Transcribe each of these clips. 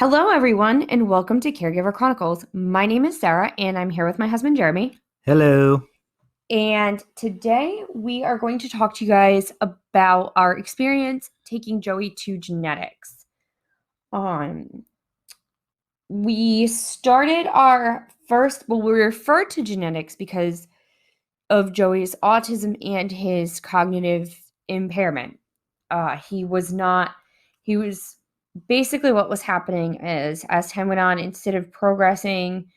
Hello, everyone, and welcome to Caregiver Chronicles. My name is Sarah, and I'm here with my husband, Jeremy. Hello. And today we are going to talk to you guys about our experience taking Joey to genetics. We started we referred to genetics because of Joey's autism and his cognitive impairment. He was basically what was happening is as time went on, instead of progressing,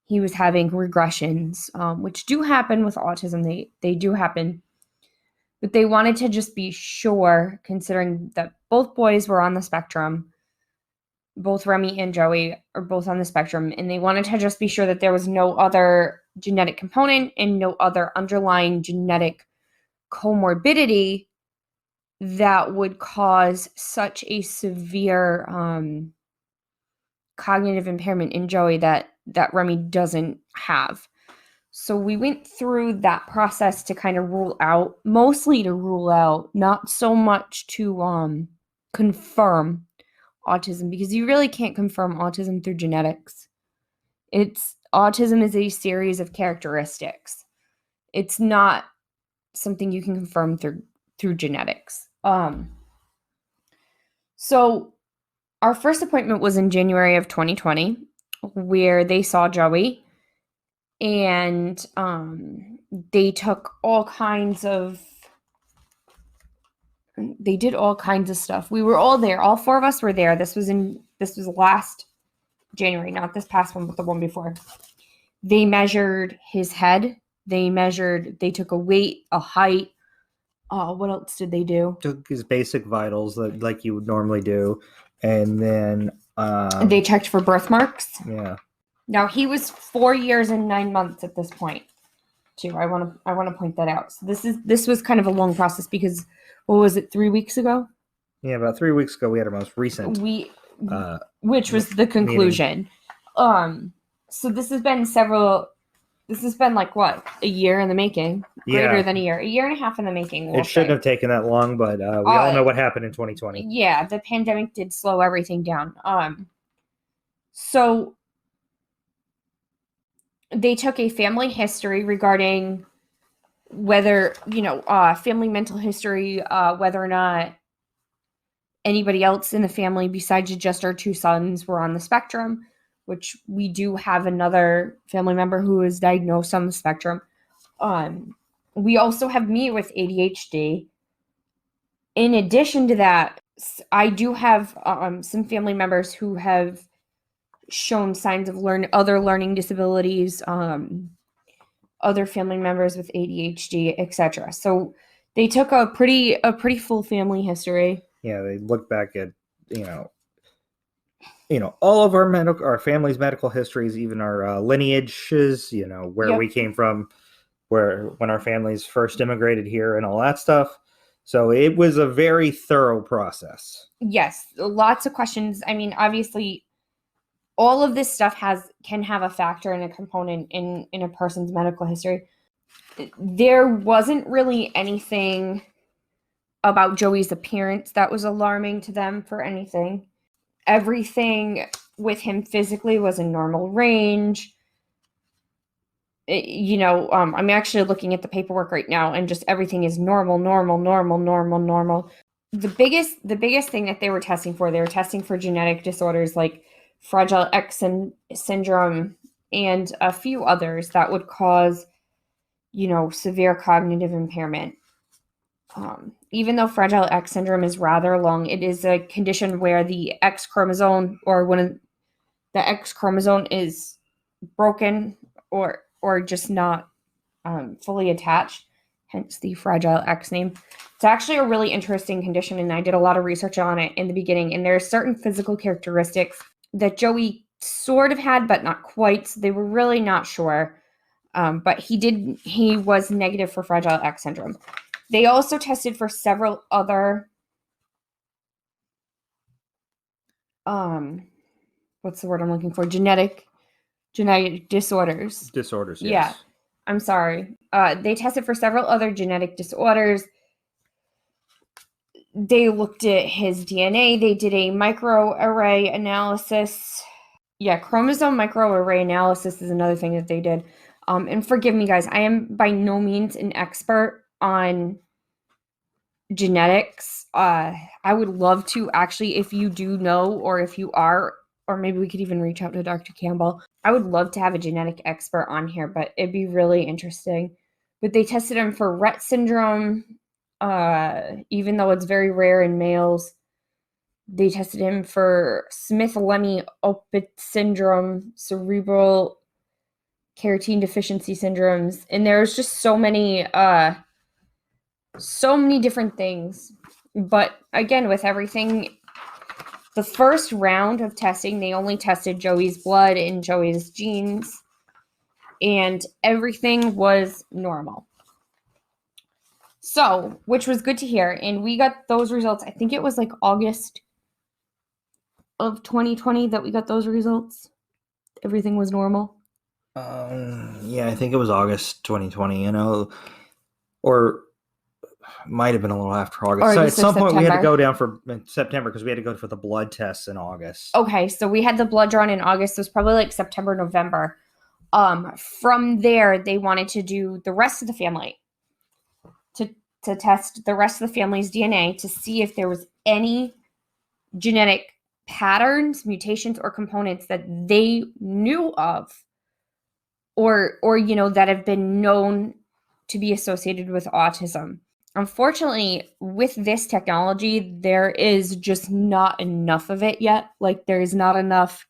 he was having regressions, which do happen with autism. They do happen, but they wanted to just be sure, considering that both boys were on the spectrum. Both Remy and Joey are both on the spectrum, and they wanted to just be sure that there was no other genetic component and no other underlying genetic comorbidity that would cause such a severe cognitive impairment in Joey that Remy doesn't have. So we went through that process to kind of mostly to rule out, not so much to confirm autism, because you really can't confirm autism through genetics. Autism is a series of characteristics. It's not something you can confirm through genetics. So our first appointment was in January of 2020, where they saw Joey, and they took they did all kinds of stuff. We were all there. All four of us were there. This was last January, not this past one, but the one before. They measured his head. They took a weight, a height. What else did they do? Took his basic vitals like you would normally do. And then they checked for birthmarks. Yeah. Now he was 4 years and 9 months at this point, too. I want to point that out. So this was kind of a long process because, what was it, 3 weeks ago? Yeah, about 3 weeks ago we had our most recent which was the conclusion. Meeting. So this has been like what, a year in the making? Greater than a year and a half in the making. It shouldn't have taken that long, but we all know what happened in 2020. Yeah, the pandemic did slow everything down. So they took a family history regarding whether, family mental history, whether or not anybody else in the family besides just our two sons were on the spectrum, which we do have another family member who is diagnosed on the spectrum. We also have me with ADHD. In addition to that, I do have some family members who have shown signs of other learning disabilities, other family members with ADHD, etc. So they took a pretty full family history. Yeah, they looked back at all of our family's medical histories, even our lineages, where we came from, when our families first immigrated here, and all that stuff. So it was a very thorough process. Yes, lots of questions. I mean, obviously, all of this stuff can have a factor and a component in a person's medical history. There wasn't really anything about Joey's appearance that was alarming to them for anything. Everything with him physically was in normal range. I'm actually looking at the paperwork right now, and just everything is normal. The biggest thing that they were testing for genetic disorders like Fragile X syndrome and a few others that would cause, severe cognitive impairment. Even though Fragile X syndrome is rather long, it is a condition where the X chromosome is broken or just not fully attached, hence the Fragile X name. It's actually a really interesting condition, and I did a lot of research on it in the beginning, and there are certain physical characteristics that Joey sort of had, but not quite. So they were really not sure, but he was negative for Fragile X syndrome. They also tested for several other what's the word I'm looking for? Genetic disorders. Disorders, yes. Yeah. I'm sorry. They tested for several other genetic disorders. they looked at his DNA. They did a microarray analysis. Yeah, chromosome microarray analysis is another thing that they did. And forgive me, guys, I am by no means an expert on genetics. I would love to actually, if you do know, or if you are, or maybe we could even reach out to Dr. Campbell. I would love to have a genetic expert on here, but it'd be really interesting. But they tested him for Rett syndrome, even though it's very rare in males. They tested him for Smith-Lemmy-Opitz syndrome, cerebral carotene deficiency syndromes, and there's just so many different things. But again, with everything, the first round of testing, they only tested Joey's blood and Joey's genes, and everything was normal. So, which was good to hear, and we got those results. I think it was like August of 2020 that we got those results. Everything was normal. Yeah, I think it was August 2020, or might have been a little after August. So at some point we had to go down for September because we had to go for the blood tests in August. Okay, so we had the blood drawn in August. So it was probably like September, November. From there, they wanted to do the rest of the family to test the rest of the family's DNA to see if there was any genetic patterns, mutations, or components that they knew of, or that have been known to be associated with autism. Unfortunately, with this technology, there is just not enough of it yet. Like, there's not enough.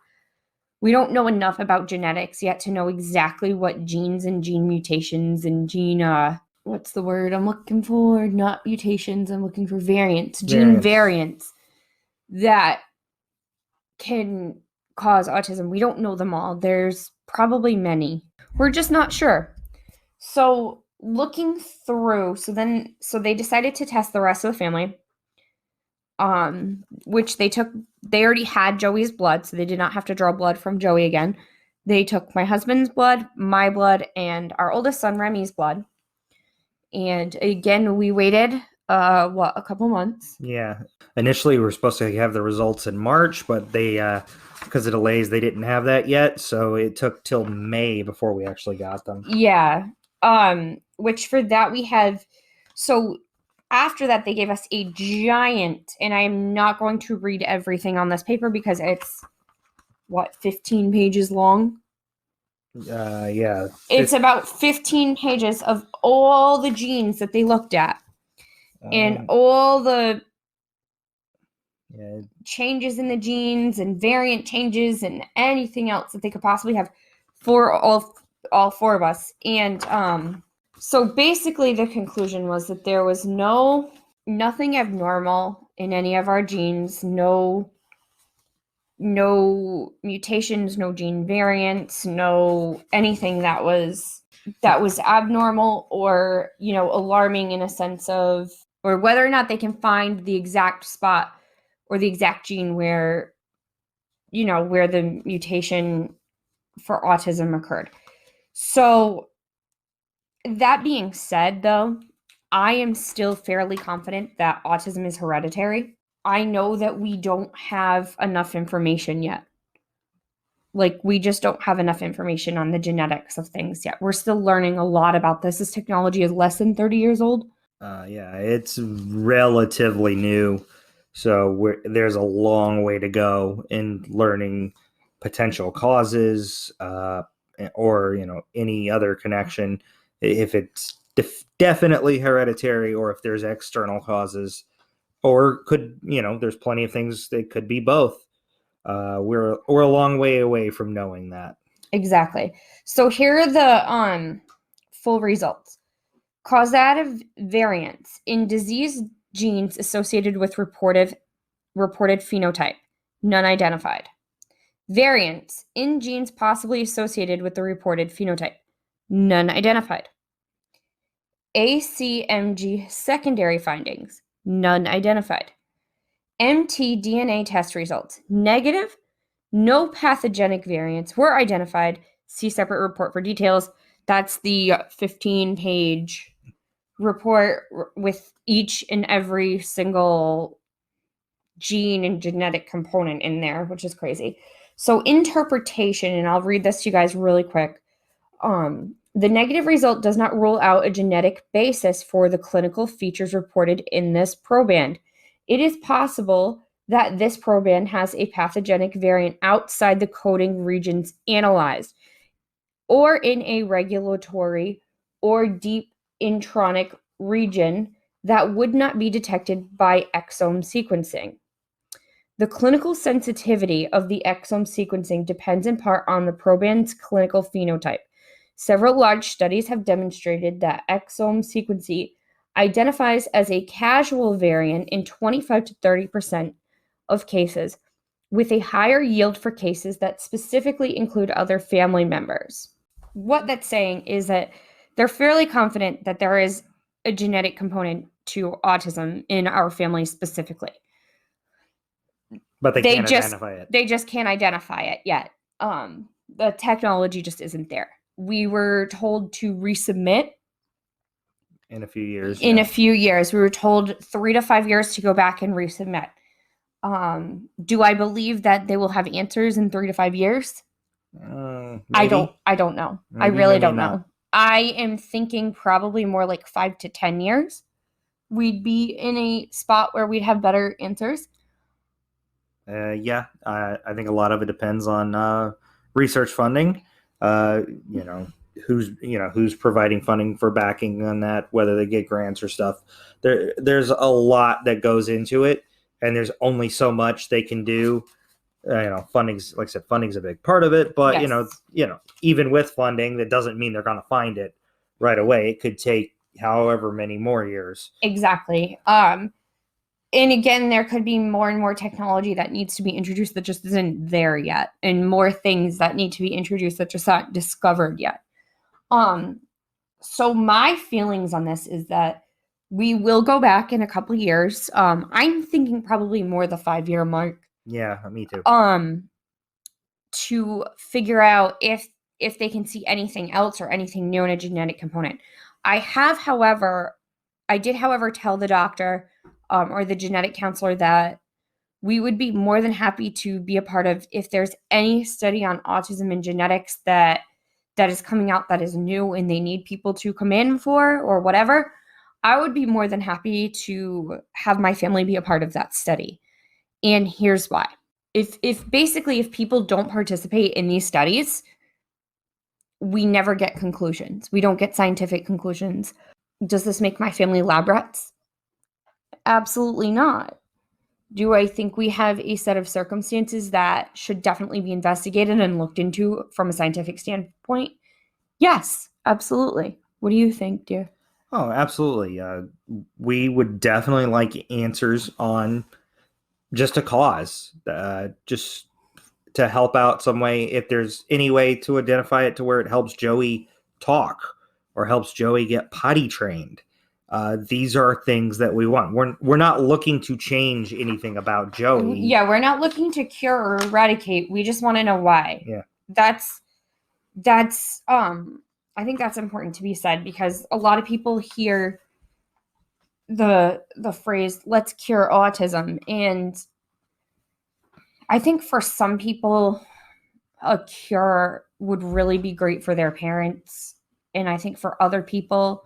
We don't know enough about genetics yet to know exactly what genes and gene mutations and gene, what's the word I'm looking for? Not mutations, I'm looking for variants. Gene variants that can cause autism. We don't know them all. There's probably many. We're just not sure. So looking through, so they decided to test the rest of the family, which they already had Joey's blood, so they did not have to draw blood from Joey again. They took my husband's blood, my blood, and our oldest son, Remy's blood. And again, we waited, a couple months. Yeah. Initially, we were supposed to have the results in March, but they, because of delays, they didn't have that yet. So it took till May before we actually got them. Yeah. Which for that we have, so after that, they gave us a giant, and I am not going to read everything on this paper because it's, 15 pages long? Yeah. It's about 15 pages of all the genes that they looked at. And all the changes in the genes and variant changes and anything else that they could possibly have for all four of us. And so basically the conclusion was that there was nothing abnormal in any of our genes, no mutations, no gene variants, no anything that was abnormal or, alarming in a sense of, or whether or not they can find the exact spot or the exact gene where the mutation for autism occurred. So that being said, though, I am still fairly confident that autism is hereditary. I know that we don't have enough information yet. Like, we just don't have enough information on the genetics of things yet. We're still learning a lot about this. This technology is less than 30 years old. Yeah, it's relatively new. So there's a long way to go in learning potential causes or, any other connection, if it's definitely hereditary or if there's external causes, or there's plenty of things that could be both. We're a long way away from knowing that. Exactly. So here are the full results. Causative variants in disease genes associated with reported phenotype, none identified. Variants in genes possibly associated with the reported phenotype, none identified. ACMG secondary findings, none identified. mtDNA test results, negative. No pathogenic variants were identified. See separate report for details. That's the 15-page report with each and every single gene and genetic component in there, which is crazy. So interpretation, and I'll read this to you guys really quick. The negative result does not rule out a genetic basis for the clinical features reported in this proband. It is possible that this proband has a pathogenic variant outside the coding regions analyzed, or in a regulatory or deep intronic region that would not be detected by exome sequencing. The clinical sensitivity of the exome sequencing depends in part on the proband's clinical phenotype. Several large studies have demonstrated that exome sequencing identifies as a casual variant in 25 to 30% of cases, with a higher yield for cases that specifically include other family members. What that's saying is that they're fairly confident that there is a genetic component to autism in our family specifically. But they can't identify it. They just can't identify it yet. The technology just isn't there. We were told to resubmit in a few years. In a few years. We were told 3 to 5 years to go back and resubmit. Do I believe that they will have answers in 3 to 5 years? I don't know. Maybe, I really don't know. I am thinking probably more like 5 to 10 years. We'd be in a spot where we'd have better answers. Yeah, I think a lot of it depends on research funding. Who's providing funding for backing on that, whether they get grants or stuff. There's a lot that goes into it, and there's only so much they can do. Funding's, like I said, funding's a big part of it, but yes. Even with funding, that doesn't mean they're going to find it right away. It could take however many more years. Exactly. And again, there could be more and more technology that needs to be introduced that just isn't there yet, and more things that need to be introduced that just aren't discovered yet. So my feelings on this is that we will go back in a couple of years. I'm thinking probably more the 5-year mark. Yeah, me too. To figure out if they can see anything else or anything new in a genetic component. I did, however, tell the doctor or the genetic counselor that we would be more than happy to be a part of if there's any study on autism and genetics that is coming out that is new and they need people to come in for or whatever. I would be more than happy to have my family be a part of that study. And here's why. If people don't participate in these studies, we never get conclusions. We don't get scientific conclusions. Does this make my family lab rats? Absolutely not. Do I think we have a set of circumstances that should definitely be investigated and looked into from a scientific standpoint? Yes, absolutely. What do you think, dear? Oh, absolutely. We would definitely like answers on just a cause, just to help out some way. If there's any way to identify it to where it helps Joey talk or helps Joey get potty trained. These are things that we want. We're not looking to change anything about Joey. Yeah, we're not looking to cure or eradicate. We just want to know why. Yeah. That's I think that's important to be said, because a lot of people hear the phrase "let's cure autism," and I think for some people a cure would really be great for their parents, and I think for other people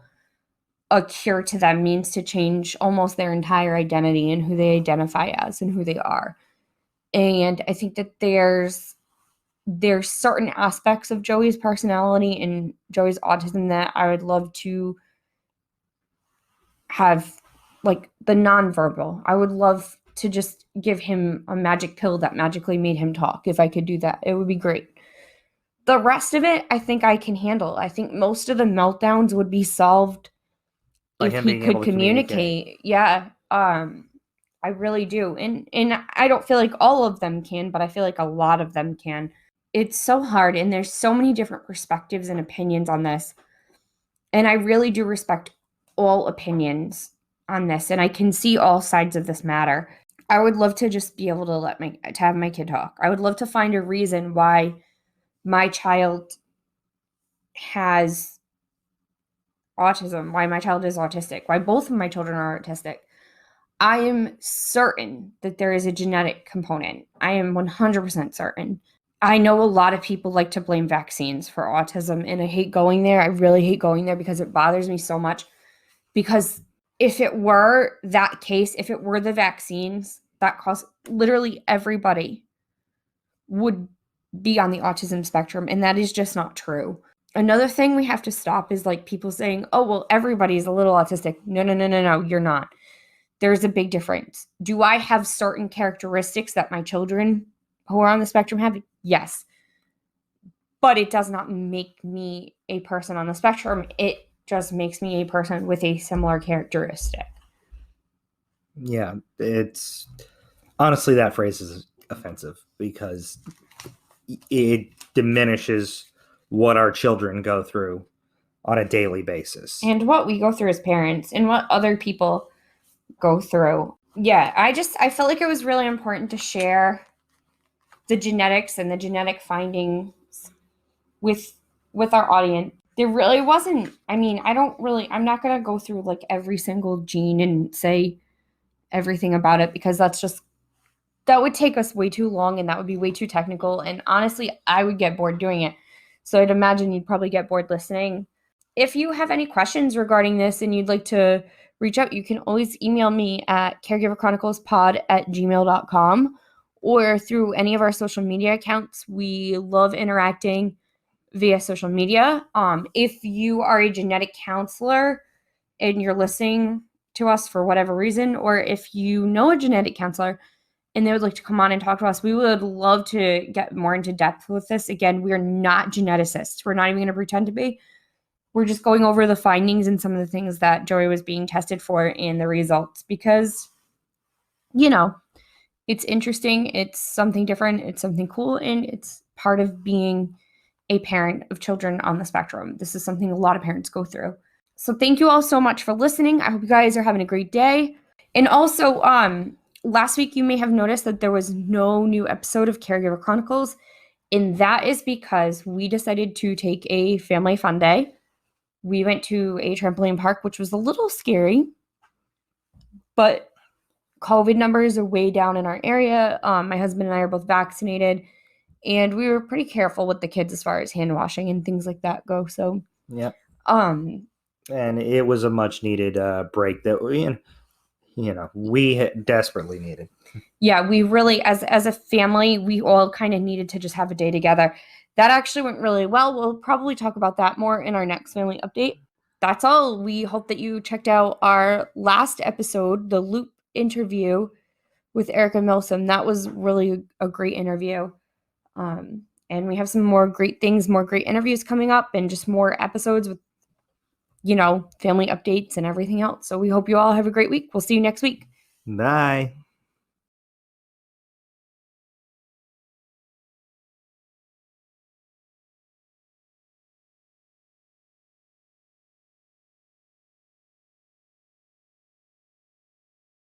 a cure to them means to change almost their entire identity and who they identify as and who they are. And I think that there's certain aspects of Joey's personality and Joey's autism that I would love to have, like the nonverbal. I would love to just give him a magic pill that magically made him talk. If I could do that, it would be great. The rest of it, I think I can handle. I think most of the meltdowns would be solved if he could communicate. Yeah. I really do. And I don't feel like all of them can, but I feel like a lot of them can. It's so hard, and there's so many different perspectives and opinions on this. And I really do respect all opinions on this, and I can see all sides of this matter. I would love to just be able to have my kid talk. I would love to find a reason why my child has autism, why my child is autistic, why both of my children are autistic, I am certain that there is a genetic component. I am 100% certain. I know a lot of people like to blame vaccines for autism, and I hate going there. I really hate going there because it bothers me so much. Because if it were that case, if it were the vaccines that cause literally everybody would be on the autism spectrum, and that is just not true. Another thing we have to stop is like people saying, oh, well, everybody's a little autistic. No, you're not. There's a big difference. Do I have certain characteristics that my children who are on the spectrum have? Yes. But it does not make me a person on the spectrum. It just makes me a person with a similar characteristic. Yeah, it's honestly, that phrase is offensive because it diminishes what our children go through on a daily basis. And what we go through as parents and what other people go through. Yeah, I felt like it was really important to share the genetics and the genetic findings with our audience. There really wasn't, I'm not going to go through like every single gene and say everything about it because that would take us way too long and that would be way too technical. And honestly, I would get bored doing it. So I'd imagine you'd probably get bored listening. If you have any questions regarding this and you'd like to reach out, you can always email me at caregiverchroniclespod@gmail.com or through any of our social media accounts. We love interacting via social media. If you are a genetic counselor and you're listening to us for whatever reason, or if you know a genetic counselor and they would like to come on and talk to us, we would love to get more into depth with this. Again, we're not geneticists. We're not even going to pretend to be. We're just going over the findings and some of the things that Joey was being tested for and the results because, it's interesting. It's something different. It's something cool. And it's part of being a parent of children on the spectrum. This is something a lot of parents go through. So thank you all so much for listening. I hope you guys are having a great day. And also, last week you may have noticed that there was no new episode of Caregiver Chronicles. And that is because we decided to take a family fun day. We went to a trampoline park, which was a little scary, but COVID numbers are way down in our area. My husband and I are both vaccinated, and we were pretty careful with the kids as far as hand washing and things like that go. So, yeah. And it was a much needed break that we desperately needed. Yeah, we really, as a family, we all kind of needed to just have a day together. That actually went really well. We'll probably talk about that more in our next family update. That's all. We hope that you checked out our last episode, the Loop interview with Erica Milsom. That was really a great interview. And we have some more great things, more great interviews coming up, and just more episodes with, family updates and everything else. So we hope you all have a great week. We'll see you next week. Bye.